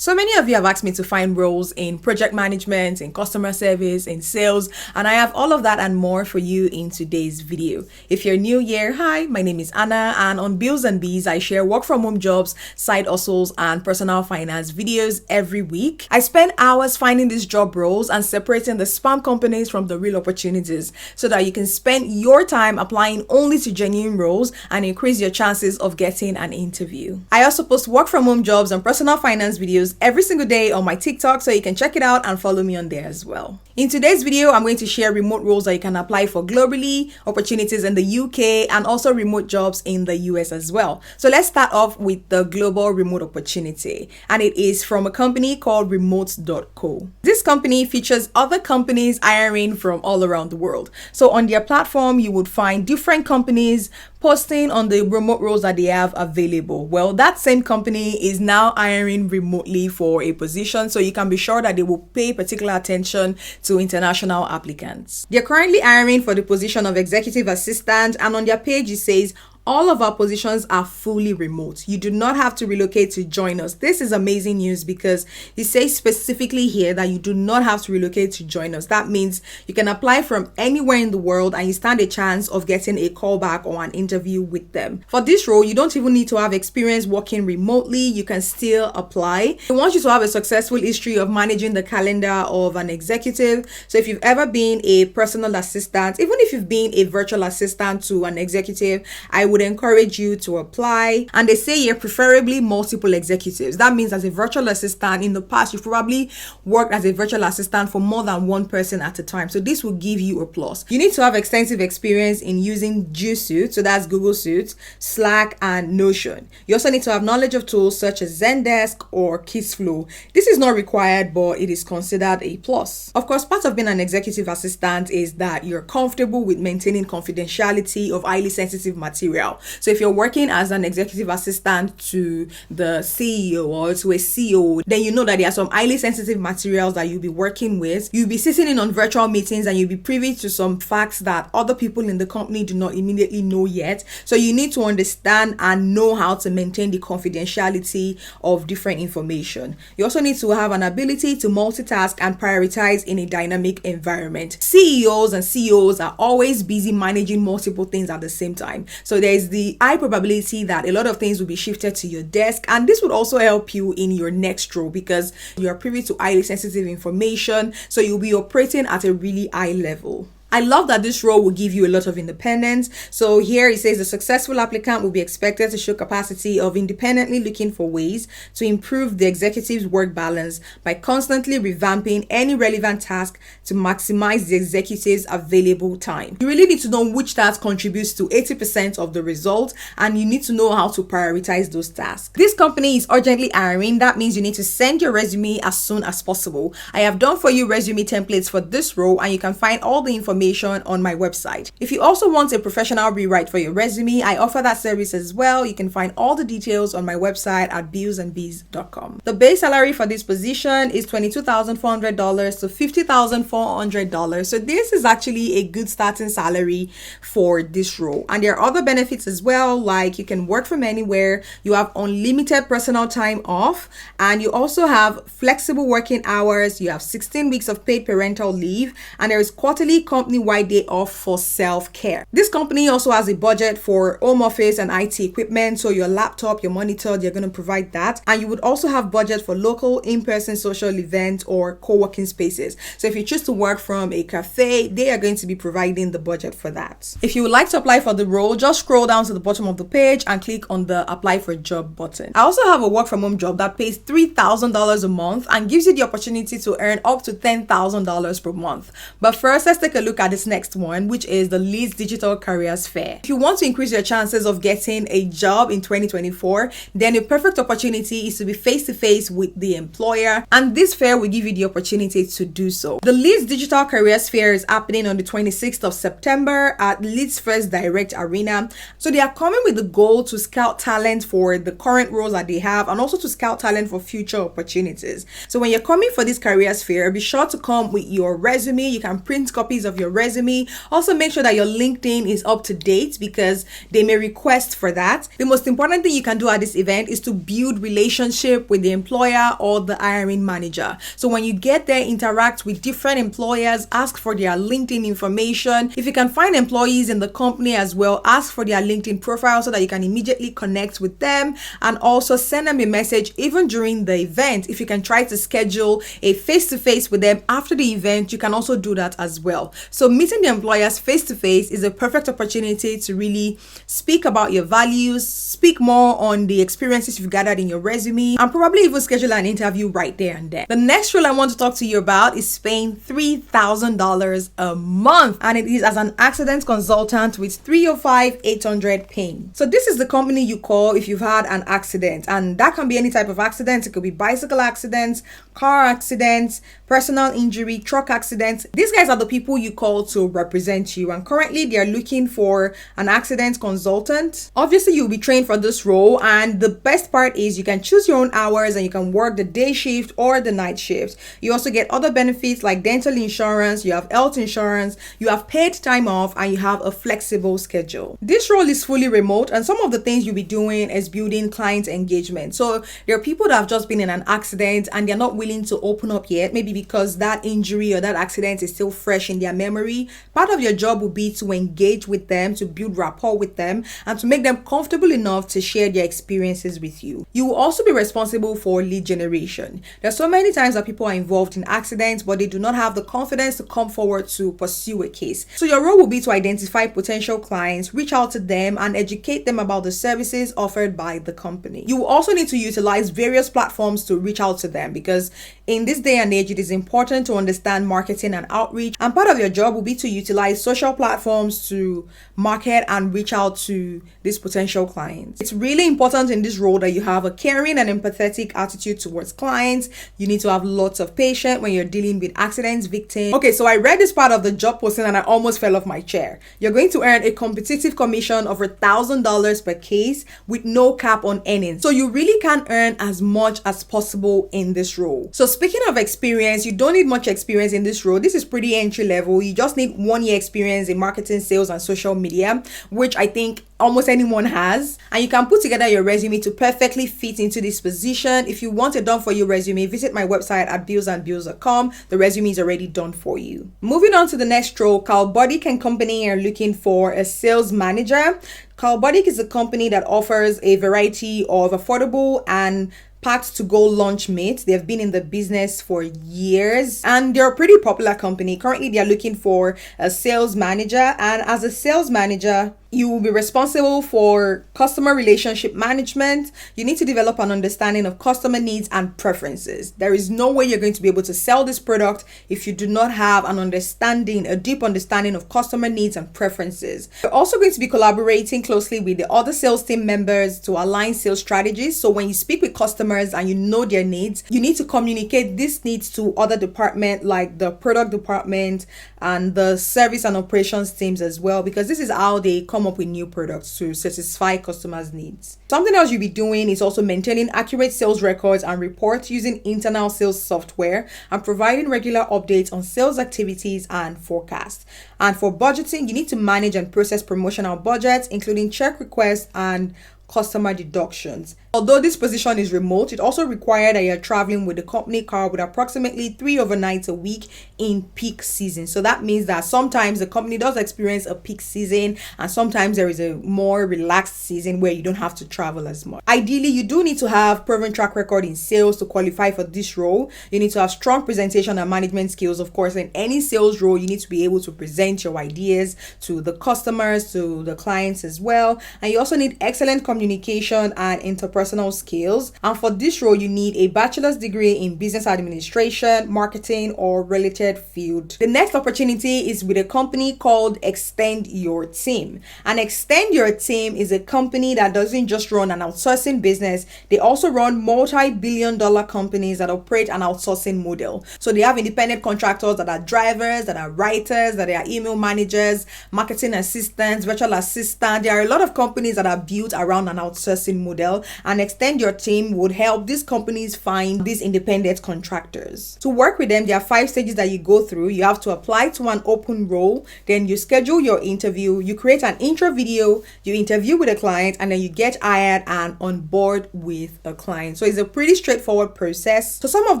So many of you have asked me to find roles in project management, in customer service, in sales, and I have all of that and more for you in today's video. If you're new here, hi, my name is Anna, and on Bills and Bees, I share work from home jobs, side hustles, and personal finance videos every week. I spend hours finding these job roles and separating the spam companies from the real opportunities so that you can spend your time applying only to genuine roles and increase your chances of getting an interview. I also post work from home jobs and personal finance videos every single day on my TikTok, so you can check it out and follow me on there as well. In today's video, I'm going to share remote roles that you can apply for globally, opportunities in the UK, and also remote jobs in the US as well. So let's start off with the global remote opportunity, and it is from a company called remote.co. This company features other companies hiring from all around the world. So on their platform, you would find different companies posting on the remote roles that they have available. Well, that same company is now hiring remotely for a position, so you can be sure that they will pay particular attention to international applicants. They're currently hiring for the position of executive assistant, and on their page it says, all of our positions are fully remote. You do not have to relocate to join us. This is amazing news because it says specifically here that you do not have to relocate to join us. That means you can apply from anywhere in the world and you stand a chance of getting a callback or an interview with them. For this role, you don't even need to have experience working remotely. You can still apply. They want you to have a successful history of managing the calendar of an executive. So if you've ever been a personal assistant, even if you've been a virtual assistant to an executive, I would encourage you to apply. And they say here preferably multiple executives. That means as a virtual assistant in the past, you've probably worked as a virtual assistant for more than one person at a time. So this will give you a plus. You need to have extensive experience in using G Suite, so that's Google Suite, Slack, and Notion. You also need to have knowledge of tools such as Zendesk or Kissflow. This is not required, but it is considered a plus. Of course, part of being an executive assistant is that you're comfortable with maintaining confidentiality of highly sensitive material. So if you're working as an executive assistant to the CEO or to a CEO, then you know that there are some highly sensitive materials that you'll be working with. You'll be sitting in on virtual meetings and you'll be privy to some facts that other people in the company do not immediately know yet. So you need to understand and know how to maintain the confidentiality of different information. You also need to have an ability to multitask and prioritize in a dynamic environment. CEOs and CEOs are always busy managing multiple things at the same time. So there's the high probability that a lot of things will be shifted to your desk, and this would also help you in your next role because you are privy to highly sensitive information, so you'll be operating at a really high level. I love that this role will give you a lot of independence. So here it says the successful applicant will be expected to show capacity of independently looking for ways to improve the executive's work balance by constantly revamping any relevant task to maximize the executive's available time. You really need to know which task contributes to 80% of the result, and you need to know how to prioritize those tasks. This company is urgently hiring. That means you need to send your resume as soon as possible. I have done for you resume templates for this role, and you can find all the information on my website. If you also want a professional rewrite for your resume, I offer that service as well. You can find all the details on my website at billsandbiz.com. The base salary for this position is $22,400 to $50,400. So this is actually a good starting salary for this role. And there are other benefits as well, like you can work from anywhere, you have unlimited personal time off, and you also have flexible working hours, you have 16 weeks of paid parental leave, and there is quarterly company-wide day off for self-care. This company also has a budget for home office and IT equipment, so your laptop, your monitor, they're going to provide that. And you would also have budget for local in-person social events or co-working spaces. So if you choose to work from a cafe, they are going to be providing the budget for that. If you would like to apply for the role, just scroll down to the bottom of the page and click on the apply for job button. I also have a work from home job that pays $3,000 a month and gives you the opportunity to earn up to $10,000 per month. But first, let's take a look at this next one, which is the Leeds Digital Careers Fair. If you want to increase your chances of getting a job in 2024, then a perfect opportunity is to be face-to-face with the employer, and this fair will give you the opportunity to do so. The Leeds Digital Careers Fair is happening on the 26th of September at Leeds First Direct Arena. So they are coming with the goal to scout talent for the current roles that they have and also to scout talent for future opportunities. So when you're coming for this careers fair, be sure to come with your resume. You can print copies of your your resume. Also make sure that your LinkedIn is up to date because they may request for that. The most important thing you can do at this event is to build relationship with the employer or the hiring manager. So when you get there, interact with different employers, ask for their LinkedIn information. If you can find employees in the company as well, ask for their LinkedIn profile so that you can immediately connect with them, and also send them a message even during the event. If you can try to schedule a face-to-face with them after the event, you can also do that as well. So meeting the employers face-to-face is a perfect opportunity to really speak about your values, speak more on the experiences you've gathered in your resume, and probably even schedule an interview right there and then. The next role I want to talk to you about is paying $3,000 a month, and it is as an accident consultant with 305-800 paying. So this is the company you call if you've had an accident, and that can be any type of accident. It could be bicycle accidents, car accidents, personal injury, truck accidents. These guys are the people you call to represent you, and currently they are looking for an accident consultant. Obviously you'll be trained for this role, and the best part is you can choose your own hours and you can work the day shift or the night shift. You also get other benefits like dental insurance, you have health insurance, you have paid time off, and you have a flexible schedule. This role is fully remote, and some of the things you'll be doing is building client engagement. So there are people that have just been in an accident and they're not willing to open up yet, maybe because that injury or that accident is still fresh in their memory. Part of your job will be to engage with them, to build rapport with them, and to make them comfortable enough to share their experiences with you. You will also be responsible for lead generation. There's so many times that people are involved in accidents, but they do not have the confidence to come forward to pursue a case. So your role will be to identify potential clients, reach out to them, and educate them about the services offered by the company. You will also need to utilize various platforms to reach out to them, because in this day and age, it is important to understand marketing and outreach, and part of your job will be to utilize social platforms to market and reach out to these potential clients. It's really important in this role that you have a caring and empathetic attitude towards clients. You need to have lots of patience when you're dealing with accidents, victims. Okay, so I read this part of the job posting and I almost fell off my chair. You're going to earn a competitive commission of $1,000 per case with no cap on earnings. So you really can earn as much as possible in this role. So speaking of experience, you don't need much experience in this role. This is pretty entry level. You just need 1 year experience in marketing, sales, and social media, which I think almost anyone has. And you can put together your resume to perfectly fit into this position. If you want a done for you resume, visit my website at billsandbiz.com. The resume is already done for you. Moving on to the next role, Carl Bodick & Company are looking for a sales manager. Carl Bodick is a company that offers a variety of affordable and packed to go lunch meat. They've been in the business for years and they're a pretty popular company. Currently, they're looking for a sales manager, and as a sales manager, you will be responsible for customer relationship management. You need to develop an understanding of customer needs and preferences. There is no way you're going to be able to sell this product if you do not have an understanding, a deep understanding of customer needs and preferences. You're also going to be collaborating closely with the other sales team members to align sales strategies. So when you speak with customers and you know their needs, you need to communicate these needs to other departments like the product department and the service and operations teams as well, because this is how they come up with new products to satisfy customers' needs. Something else you'll be doing is also maintaining accurate sales records and reports using internal sales software and providing regular updates on sales activities and forecasts. And for budgeting, you need to manage and process promotional budgets, including check requests and customer deductions. Although this position is remote, it also requires that you're traveling with the company car with approximately 3 overnights a week in peak season. So that means that sometimes the company does experience a peak season and sometimes there is a more relaxed season where you don't have to travel as much. Ideally, you do need to have proven track record in sales to qualify for this role. You need to have strong presentation and management skills. Of course, in any sales role, you need to be able to present your ideas to the customers, to the clients as well. And you also need excellent communication and interpersonal skills. And for this role, you need a bachelor's degree in business administration, marketing, or related field. The next opportunity is with a company called Extend Your Team. And Extend Your Team is a company that doesn't just run an outsourcing business, they also run multi-billion-dollar companies that operate an outsourcing model. So they have independent contractors that are drivers, that are writers, that are email managers, marketing assistants, virtual assistants. There are a lot of companies that are built around an outsourcing model and extend your team would help these companies find these independent contractors. To work with them, there are 5 stages that you go through. You have to apply to an open role, then you schedule your interview, you create an intro video, you interview with a client, and then you get hired and on board with a client. So it's a pretty straightforward process. So some of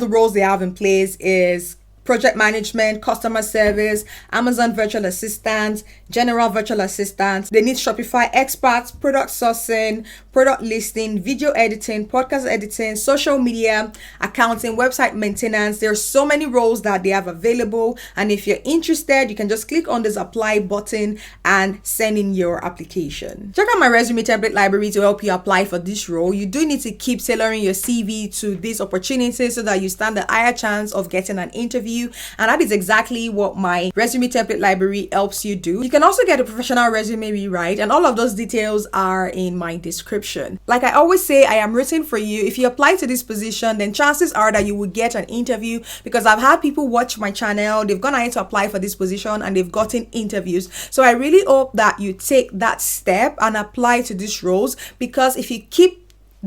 the roles they have in place is project management, customer service, Amazon virtual assistant, general virtual assistant. They need Shopify experts, product sourcing, product listing, video editing, podcast editing, social media, accounting, website maintenance. There are so many roles that they have available. And if you're interested, you can just click on this apply button and send in your application. Check out my resume template library to help you apply for this role. You do need to keep tailoring your CV to these opportunities so that you stand a higher chance of getting an interview. And that is exactly what my resume template library helps you do. You can also get a professional resume rewrite, and all of those details are in my description. Like I always say, I am rooting for you. If you apply to this position, then chances are that you will get an interview, because I've had people watch my channel, they've gone ahead to apply for this position and they've gotten interviews. So I really hope that you take that step and apply to these roles, because if you keep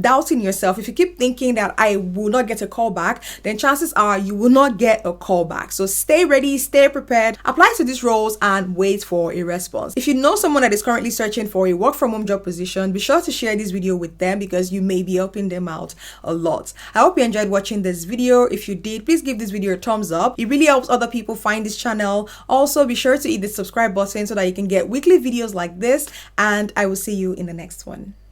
doubting yourself, if you keep thinking that I will not get a call back, then chances are you will not get a call back. So stay ready, stay prepared, apply to these roles and wait for a response. If you know someone that is currently searching for a work from home job position, be sure to share this video with them, because you may be helping them out a lot. I hope you enjoyed watching this video. If you did, please give this video a thumbs up. It really helps other people find this channel. Also, be sure to hit the subscribe button so that you can get weekly videos like this, and I will see you in the next one.